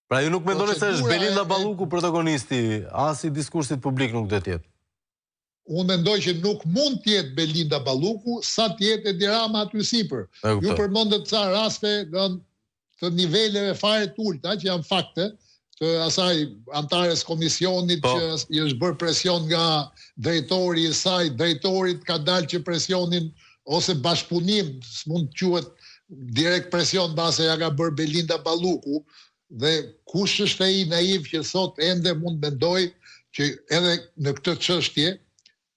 Pra ju nuk mendoni se është Belinda Balluku protagonisti, as i diskursit publik nuk do të jetë? Unë mendoj që nuk mund të jetë Belinda Balluku, sa të jetë Edi Rama aty sipër. Ju përmendët ca raste të niveleve fare të ulta që janë fakte, të asaj antares komisionit që i është bërë presion nga drejtori i saj, drejtorit ka dalë që presionin ose bashkëpunim, s'mund të quhet direkt presion base ja ka bërë Belinda Balluku, dhe kush është ai naiv që sot ende mund mendoj që edhe në këtë çështje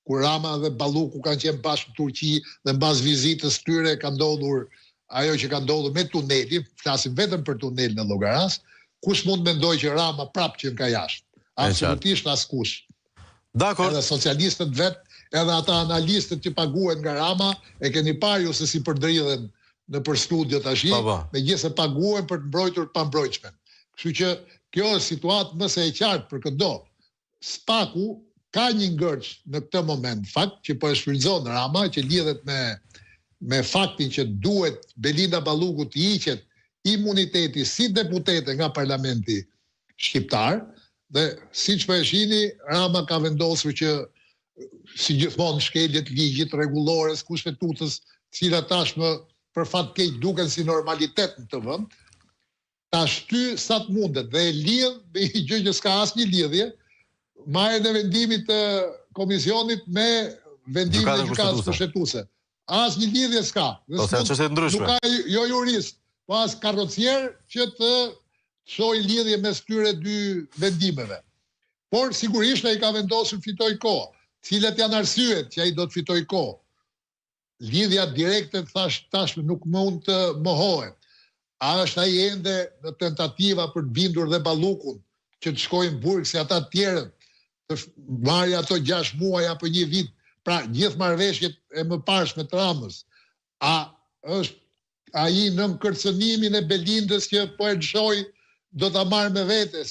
kur Rama dhe Balluku kanë qenë bashkë në Turqi dhe mbas vizitës tyre ka ndodhur ajo që ka ndodhur me tunelin, flasim vetëm për tunelin në Llogaras, kush mund mendoj që Rama prapë që nga jashtë? Absolutisht askush. Dakor. Edhe socialistët vetë, edhe ata analistët që paguhen nga Rama, e keni parë ju se si përdridhen në për studio tash, megjithëse paguhen për të mbrojtur të pambrojtshmen. Kështu që kjo është situatë më se e qartë për këdo. Spaku ka një ngërç në këtë moment, fakt që po e shfrytëzon Rama, që lidhet me faktin që duhet Belinda Balluku të hiqet imuniteti si deputete nga parlamenti shqiptar, dhe siç po e shihni, Rama ka vendosur që si gjithmonë shkeljet ligjit rregullores, kushtetutës, të cilat tashmë për fat keq duken si normalitet në të vend, ta shty sa të mundet dhe e lidh me një gjë që s'ka asnjë lidhje, marrjen e vendimit të komisionit me vendimin e gjykatës kushtetuese. Asnjë lidhje s'ka. Ose çështje të ndryshme. Nuk ka jo jurist, po as karrocier që të çojë lidhje mes këtyre dy vendimeve. Por sigurisht ai ka vendosur fitoj kohë. Cilat janë arsyet që ai do të fitoj kohë? Lidhja direkte tashmë nuk mund të mohohet. A është ai ende në tentativa për të bindur dhe Ballukun që të shkojnë në burg si ata të tjerët, të marrë ato 6 muaj apo 1 vit, pra gjithë marrëveshjet e mëparshme të Ramës. A është ai në kërcënimin e Belindës që po e lëshoi do ta marrë me vete?